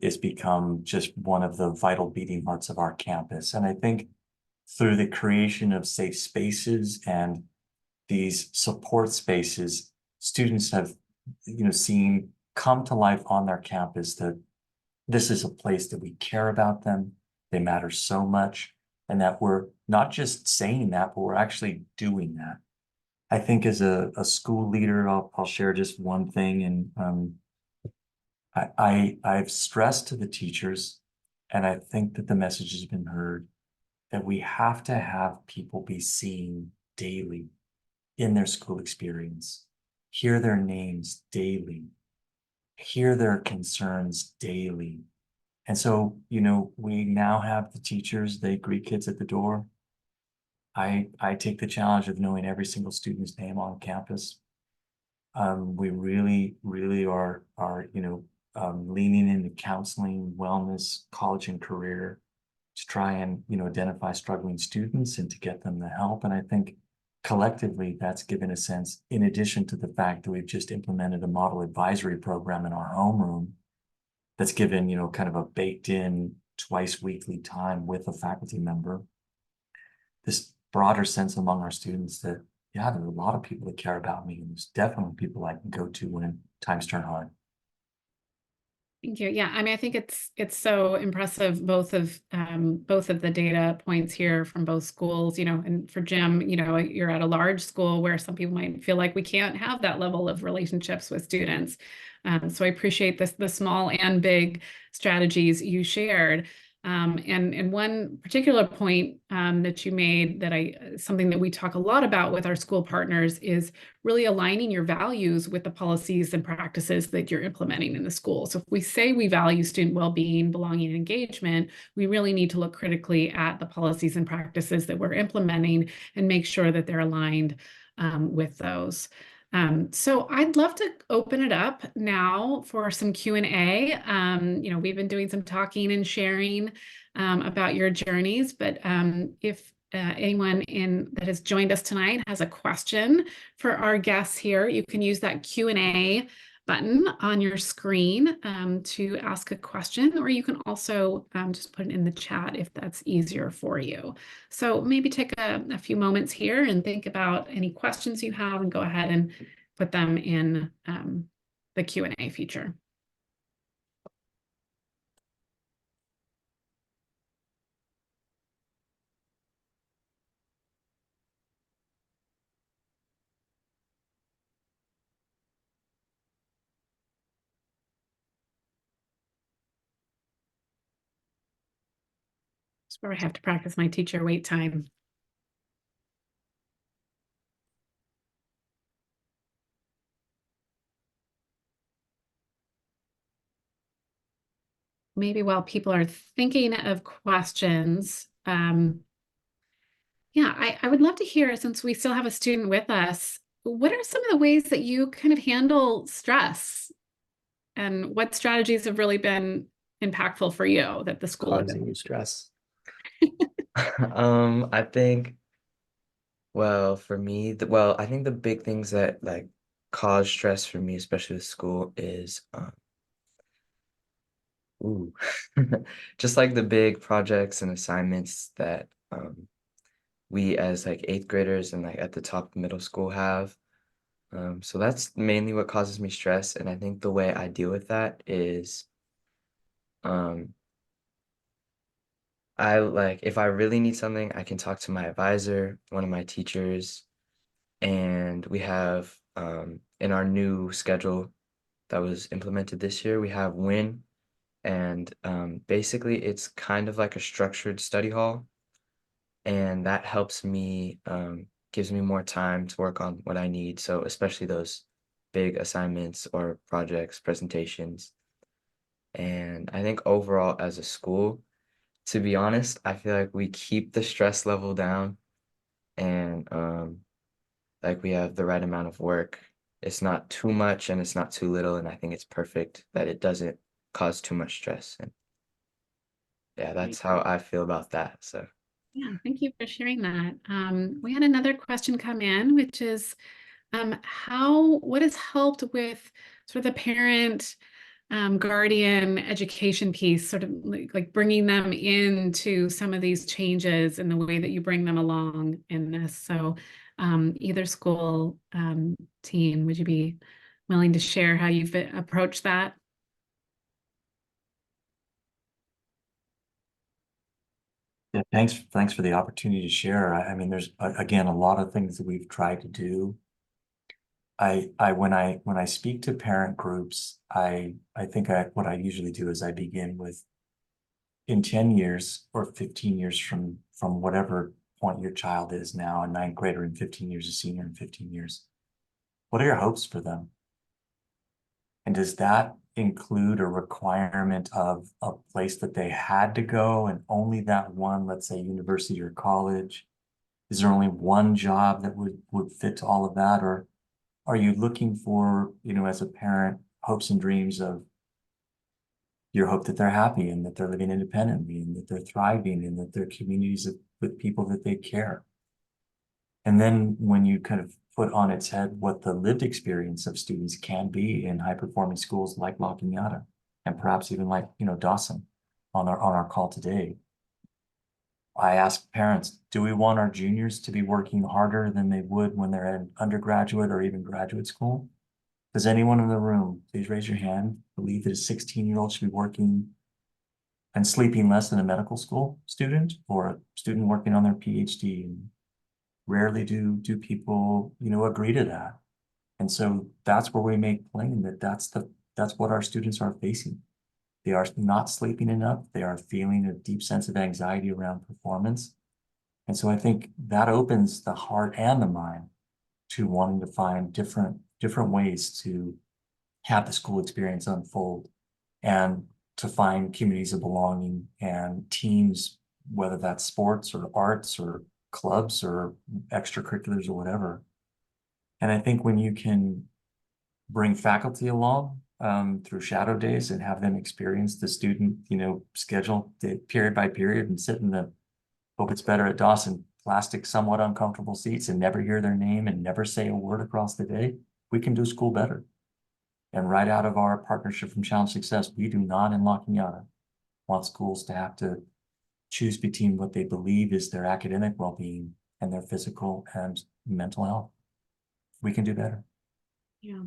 has become just one of the vital beating hearts of our campus. And I think through the creation of safe spaces and these support spaces, students have, seen come to life on their campus that this is a place that we care about them, they matter so much, and that we're not just saying that, but we're actually doing that. I think as a school leader, I'll share just one thing, and I've stressed to the teachers, and I think that the message has been heard, that we have to have people be seen daily in their school experience, hear their names daily, hear their concerns daily. And so, we now have the teachers, they greet kids at the door. I take the challenge of knowing every single student's name on campus. We really, really are leaning into counseling, wellness, college and career to try and, identify struggling students and to get them the help. And I think collectively, that's given a sense, in addition to the fact that we've just implemented a model advisory program in our homeroom that's given, kind of a baked in twice weekly time with a faculty member, this broader sense among our students that, yeah, there are a lot of people that care about me, and there's definitely people I can go to when times turn hard. Thank you. Yeah, I mean, I think it's so impressive, both of the data points here from both schools, and for Jim, you're at a large school where some people might feel like we can't have that level of relationships with students. So I appreciate the small and big strategies you shared. And one particular point that you made that something that we talk a lot about with our school partners is really aligning your values with the policies and practices that you're implementing in the school. So if we say we value student well-being, belonging, and engagement, we really need to look critically at the policies and practices that we're implementing and make sure that they're aligned with those. So I'd love to open it up now for some Q&A. We've been doing some talking and sharing about your journeys, but if anyone that has joined us tonight has a question for our guests here, you can use that Q&A button on your screen to ask a question, or you can also just put it in the chat if that's easier for you. So maybe take a few moments here and think about any questions you have and go ahead and put them in the Q&A feature. That's where I have to practice my teacher wait time. Maybe while people are thinking of questions, yeah, I would love to hear, since we still have a student with us, what are some of the ways that you kind of handle stress? And what strategies have really been impactful for you that the school has Causing you stress. I think, well, for me, well, I think the big things that like cause stress for me, especially with school, is ooh, just like the big projects and assignments that we as like eighth graders and like at the top of middle school have. So that's mainly what causes me stress, and I think the way I deal with that is um I like if I really need something, I can talk to my advisor, one of my teachers, and we have in our new schedule that was implemented this year, we have WIN, and basically it's kind of like a structured study hall, and that helps me gives me more time to work on what I need. So especially those big assignments or projects, presentations. And I think overall as a school, to be honest, I feel like we keep the stress level down, and like we have the right amount of work. It's not too much and it's not too little, and I think it's perfect that it doesn't cause too much stress. And yeah, that's how I feel about that. So Yeah, thank you for sharing that. We had another question come in, which is what has helped with sort of the parent guardian education piece, sort of like bringing them into some of these changes in the way that you bring them along in this. So either school team, would you be willing to share how you've approached that? Yeah, thanks for the opportunity to share. I mean, there's again a lot of things that we've tried to do. When I speak to parent groups, I think what I usually do is I begin with, in 10 years or 15 years from whatever point your child is now, a ninth grader in 15 years, a senior in 15 years, what are your hopes for them? And does that include a requirement of a place that they had to go and only that one, let's say university or college? Is there only one job that would fit to all of that? Or are you looking for, as a parent, hopes and dreams of your hope that they're happy and that they're living independently and that they're thriving and that their communities with people that they care? And then when you kind of put on its head what the lived experience of students can be in high-performing schools like La Cañada, and perhaps even like, Dawson on our call today, I ask parents, do we want our juniors to be working harder than they would when they're in undergraduate or even graduate school? Does anyone in the room, please raise your hand, believe that a 16-year-old should be working and sleeping less than a medical school student or a student working on their PhD? And rarely do people, agree to that. And so that's where we make plain that that's what our students are facing. They are not sleeping enough. They are feeling a deep sense of anxiety around performance. And so I think that opens the heart and the mind to wanting to find different ways to have the school experience unfold and to find communities of belonging and teams, whether that's sports or arts or clubs or extracurriculars or whatever. And I think when you can bring faculty along through shadow days and have them experience the student, schedule period by period and sit in the hope it's better at Dawson plastic, somewhat uncomfortable seats and never hear their name and never say a word across the day, we can do school better. And right out of our partnership from Challenge Success, we do not in La Cañada want schools to have to choose between what they believe is their academic well-being and their physical and mental health. We can do better. Yeah.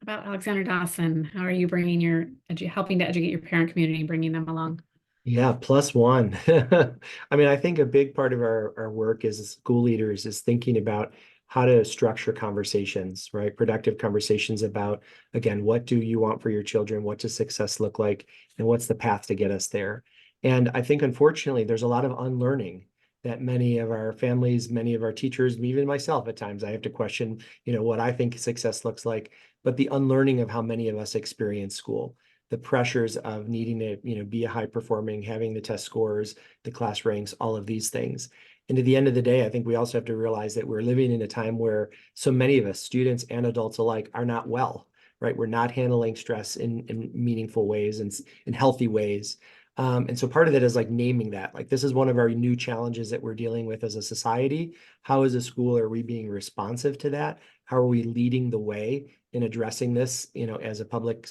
About Alexander Dawson, how are you bringing helping to educate your parent community and bringing them along? Yeah, +1. I mean, I think a big part of our work as school leaders is thinking about how to structure conversations, right? Productive conversations about, again, what do you want for your children? What does success look like? And what's the path to get us there? And I think, unfortunately, there's a lot of unlearning that many of our families, many of our teachers, even myself at times, I have to question, what I think success looks like, but the unlearning of how many of us experience school, the pressures of needing to, be a high performing, having the test scores, the class ranks, all of these things. And at the end of the day, I think we also have to realize that we're living in a time where so many of us, students and adults alike, are not well, right? We're not handling stress in meaningful ways and in healthy ways. And so part of that is like naming that, like, this is one of our new challenges that we're dealing with as a society. How as a school are we being responsive to that? How are we leading the way in addressing this, as a public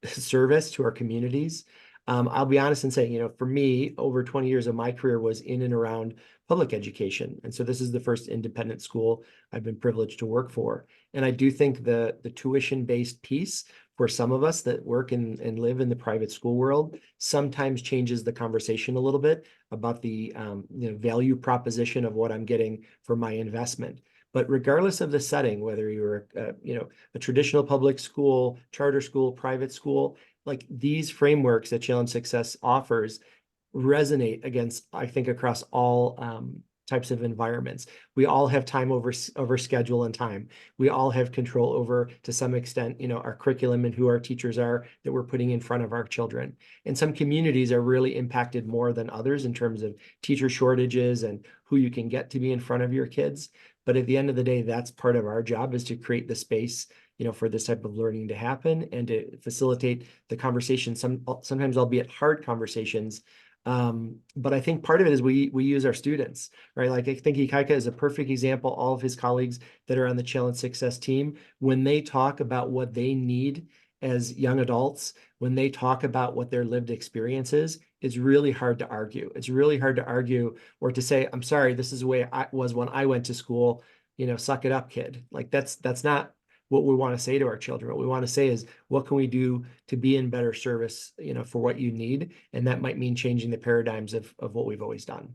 service to our communities? I'll be honest and say, for me, over 20 years of my career was in and around public education. And so this is the first independent school I've been privileged to work for. And I do think the tuition-based piece for some of us that work and live in the private school world sometimes changes the conversation a little bit about the value proposition of what I'm getting for my investment. But regardless of the setting, whether you're a traditional public school, charter school, private school, like, these frameworks that Challenge Success offers resonate against, I think, across all types of environments. We all have time over schedule and time. We all have control over, to some extent, our curriculum and who our teachers are that we're putting in front of our children. And some communities are really impacted more than others in terms of teacher shortages and who you can get to be in front of your kids. But at the end of the day, that's part of our job, is to create the space, for this type of learning to happen and to facilitate the conversation, sometimes albeit hard conversations. But I think part of it is we use our students, right? Like, I think Ikaika is a perfect example. All of his colleagues that are on the Challenge Success team, when they talk about what they need as young adults, when they talk about what their lived experience is, it's really hard to argue. It's really hard to argue or to say, I'm sorry, this is the way I was when I went to school, suck it up, kid. Like, that's not what we want to say to our children. What we want to say is, what can we do to be in better service, for what you need? And that might mean changing the paradigms of what we've always done.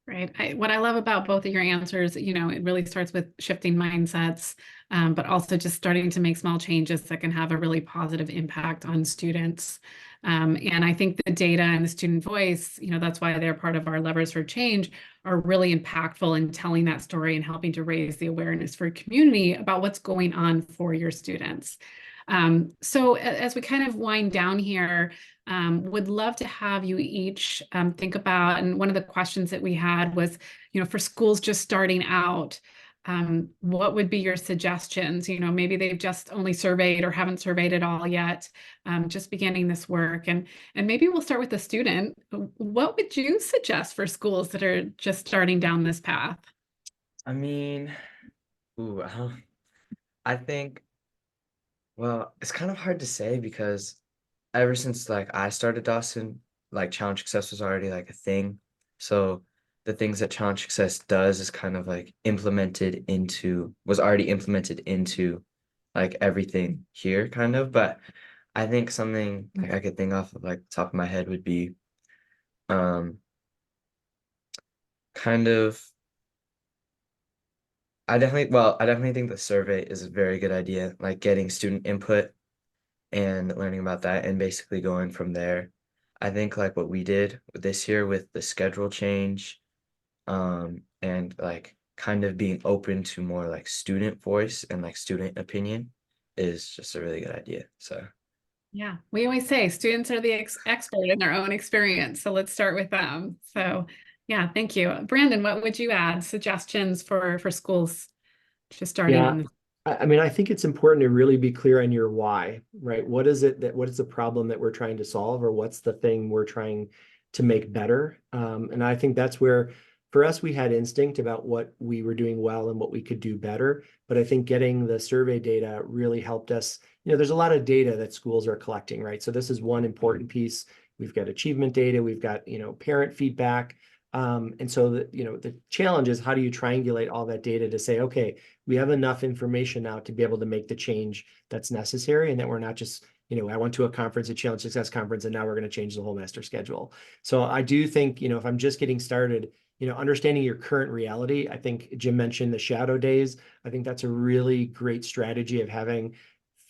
Right. What I love about both of your answers, it really starts with shifting mindsets, but also just starting to make small changes that can have a really positive impact on students. And I think the data and the student voice, that's why they're part of our levers for change, are really impactful in telling that story and helping to raise the awareness for community about what's going on for your students. So as we kind of wind down here, would love to have you each think about, and one of the questions that we had was, for schools just starting out, what would be your suggestions? Maybe they've just only surveyed or haven't surveyed at all yet, just beginning this work. And maybe we'll start with the student. What would you suggest for schools that are just starting down this path? I mean, I think, well, it's kind of hard to say because ever since like I started Dawson, like Challenge Success was already like a thing. So the things that Challenge Success does is kind of like was already implemented into like everything here kind of. But I think something like I could think off of like the top of my head would be kind of I definitely think the survey is a very good idea, like getting student input and learning about that and basically going from there. I think like what we did this year with the schedule change, and like kind of being open to more like student voice and like student opinion is just a really good idea. So Yeah, we always say students are the expert in their own experience. So let's start with them. So yeah, thank you. Brandon, what would you add? Suggestions for schools just starting Yeah. on this? I mean, I think it's important to really be clear on your why, right? What is the problem that we're trying to solve, or what's the thing we're trying to make better? And I think that's where, for us, we had instinct about what we were doing well and what we could do better. But I think getting the survey data really helped us. There's a lot of data that schools are collecting, right? So this is one important piece. We've got achievement data, we've got, parent feedback. And so the challenge is, how do you triangulate all that data to say, okay, we have enough information now to be able to make the change that's necessary, and that we're not just, I went to a conference, a Challenge Success conference, and now we're going to change the whole master schedule. So I do think, if I'm just getting started, understanding your current reality. I think Jim mentioned the shadow days. I think that's a really great strategy of having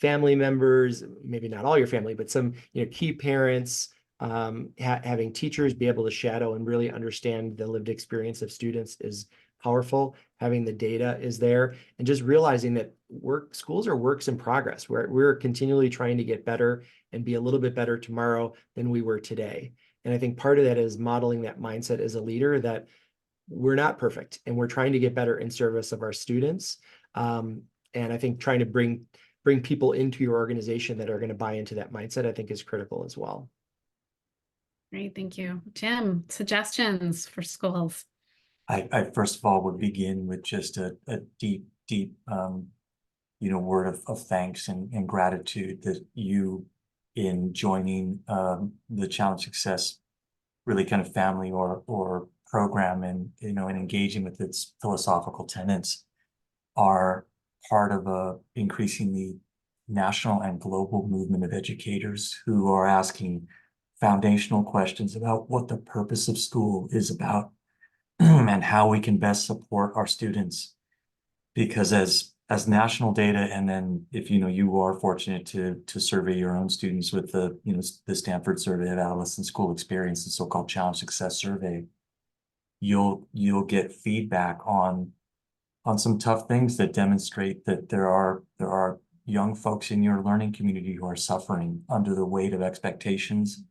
family members, maybe not all your family, but some, key parents, having teachers be able to shadow and really understand the lived experience of students is powerful. Having the data is there, and just realizing that schools are works in progress. We're continually trying to get better and be a little bit better tomorrow than we were today. And I think part of that is modeling that mindset as a leader, that we're not perfect and we're trying to get better in service of our students. And I think trying to bring people into your organization that are going to buy into that mindset, I think, is critical as well. Great, thank you. Jim, suggestions for schools? I first of all would begin with just a deep, word of thanks and gratitude that you, in joining the Challenge Success really kind of family or program, and and engaging with its philosophical tenets, are part of a increasingly national and global movement of educators who are asking foundational questions about what the purpose of school is about and how we can best support our students. Because as national data, and then if you are fortunate to survey your own students with the the Stanford Survey of Adolescent School Experience, the so-called Challenge Success Survey, you'll get feedback on some tough things that demonstrate that there are young folks in your learning community who are suffering under the weight of expectations,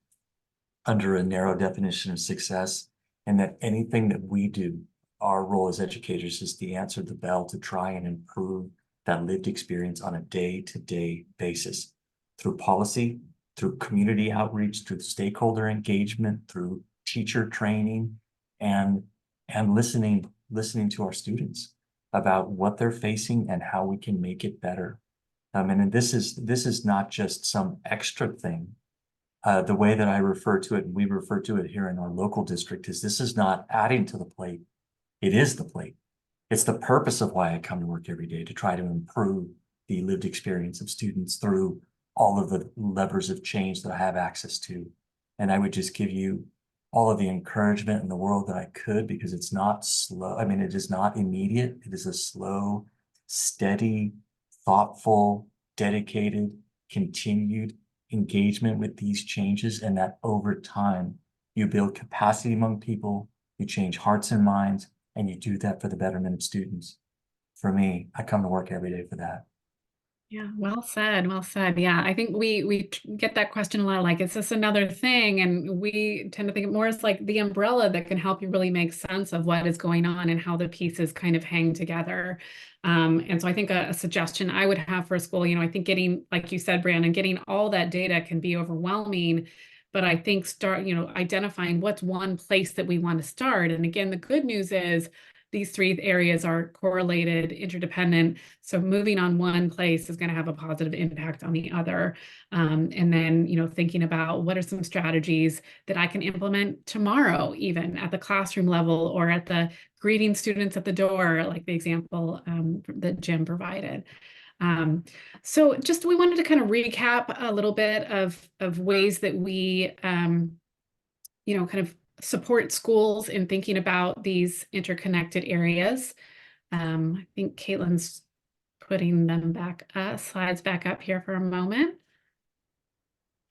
under a narrow definition of success, and that anything that we do, our role as educators, is to answer the bell to try and improve that lived experience on a day-to-day basis, through policy, through community outreach, through stakeholder engagement, through teacher training, and listening to our students about what they're facing and how we can make it better. And this is not just some extra thing. The way that I refer to it, and we refer to it here in our local district, is this is not adding to the plate. It is the plate. It's the purpose of why I come to work every day, to try to improve the lived experience of students through all of the levers of change that I have access to. And I would just give you all of the encouragement in the world that I could, because it's not slow. I mean, it is not immediate. It is a slow, steady, thoughtful, dedicated, continued engagement with these changes, and that over time you build capacity among people, you change hearts and minds, and you do that for the betterment of students. For me, I come to work every day for that. Yeah, well said, well said. Yeah, I think we get that question a lot, like, is this another thing? And we tend to think more as like the umbrella that can help you really make sense of what is going on and how the pieces kind of hang together. And so I think a suggestion I would have for a school, I think getting, like you said, Brandon, getting all that data can be overwhelming. But I think identifying what's one place that we want to start. And again, the good news is these three areas are correlated, interdependent. So moving on one place is going to have a positive impact on the other. And then, thinking about what are some strategies that I can implement tomorrow, even at the classroom level, or at the greeting students at the door, like the example that Jim provided. So just, we wanted to kind of recap a little bit of ways that we, kind of support schools in thinking about these interconnected areas. I think Caitlin's putting them slides back up here for a moment.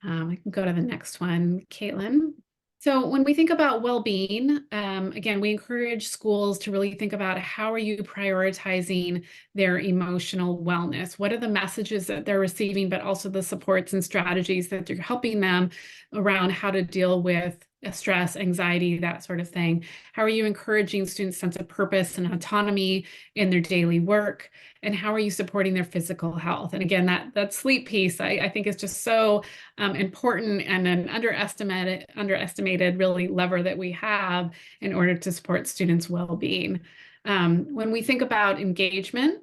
I can go to the next one, Caitlin. So when we think about well-being, again, we encourage schools to really think about, how are you prioritizing their emotional wellness? What are the messages that they're receiving, but also the supports and strategies that you're helping them around how to deal with stress, anxiety, that sort of thing? How are you encouraging students' sense of purpose and autonomy in their daily work? And how are you supporting their physical health? And again, that sleep piece, I think is just so important and an underestimated really lever that we have in order to support students' well-being. When we think about engagement,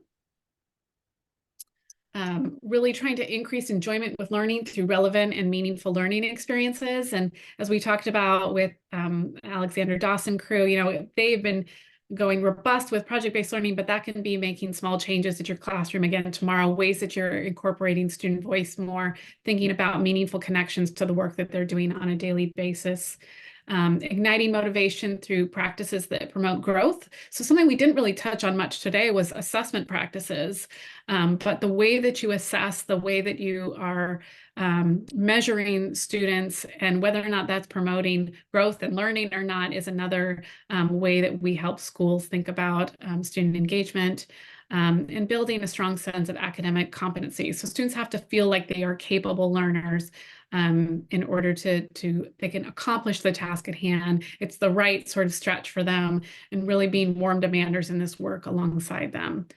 really trying to increase enjoyment with learning through relevant and meaningful learning experiences. And as we talked about with Alexander Dawson crew, you know, they've been going robust with project-based learning, but that can be making small changes at your classroom again tomorrow, ways that you're incorporating student voice more, thinking about meaningful connections to the work that they're doing on a daily basis. Igniting motivation through practices that promote growth. So something we didn't really touch on much today was assessment practices. But the way that you assess, the way that you are measuring students and whether or not that's promoting growth and learning or not is another way that we help schools think about student engagement. And building a strong sense of academic competency. So students have to feel like they are capable learners in order they can accomplish the task at hand. It's the right sort of stretch for them and really being warm demanders in this work alongside them.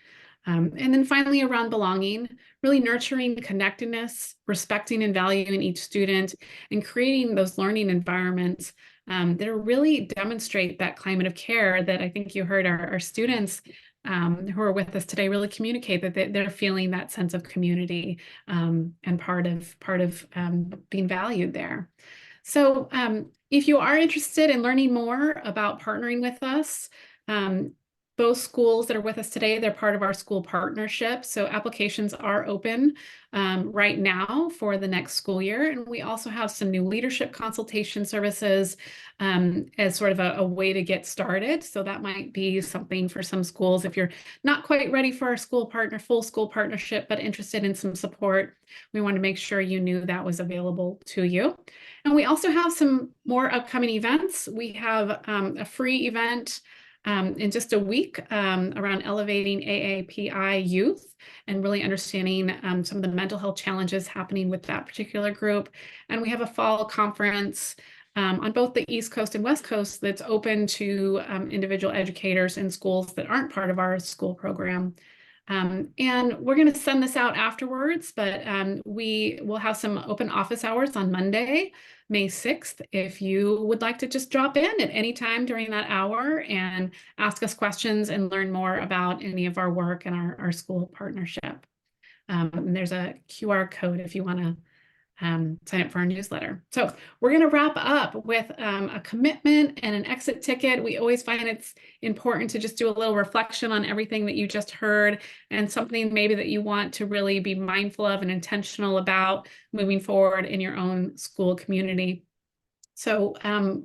And then finally, around belonging, really nurturing connectedness, respecting and valuing each student, and creating those learning environments that really demonstrate that climate of care that I think you heard our students who are with us today really communicate that they're feeling that sense of community and part of being valued there. So if you are interested in learning more about partnering with us, both schools that are with us today, they're part of our school partnership. So applications are open right now for the next school year. And we also have some new leadership consultation services as sort of a way to get started. So that might be something for some schools if you're not quite ready for our full school partnership, but interested in some support. We want to make sure you knew that was available to you. And we also have some more upcoming events. We have a free event in just a week around elevating AAPI youth and really understanding some of the mental health challenges happening with that particular group. And we have a fall conference on both the East Coast and West Coast that's open to individual educators in schools that aren't part of our school program. And we're going to send this out afterwards, but we will have some open office hours on Monday, May 6th. If you would like to just drop in at any time during that hour and ask us questions and learn more about any of our work and our school partnership. And there's a QR code if you want to sign up for our newsletter. So we're going to wrap up with a commitment and an exit ticket. We always find it's important to just do a little reflection on everything that you just heard and something maybe that you want to really be mindful of and intentional about moving forward in your own school community. So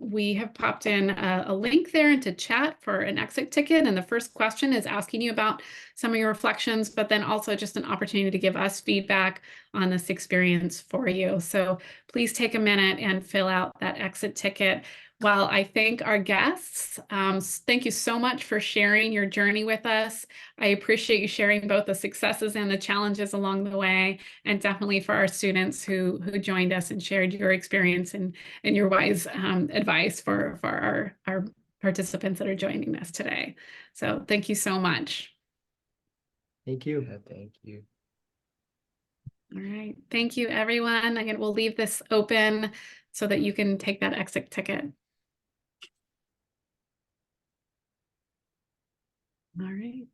we have popped in a link there into chat for an exit ticket. And the first question is asking you about some of your reflections, but then also just an opportunity to give us feedback on this experience for you. So please take a minute and fill out that exit ticket. While I thank our guests, thank you so much for sharing your journey with us. I appreciate you sharing both the successes and the challenges along the way, and definitely for our students who joined us and shared your experience and your wise advice for our participants that are joining us today. So thank you so much. Thank you. Yeah, thank you. All right, thank you, everyone. Again, we'll leave this open so that you can take that exit ticket. All right.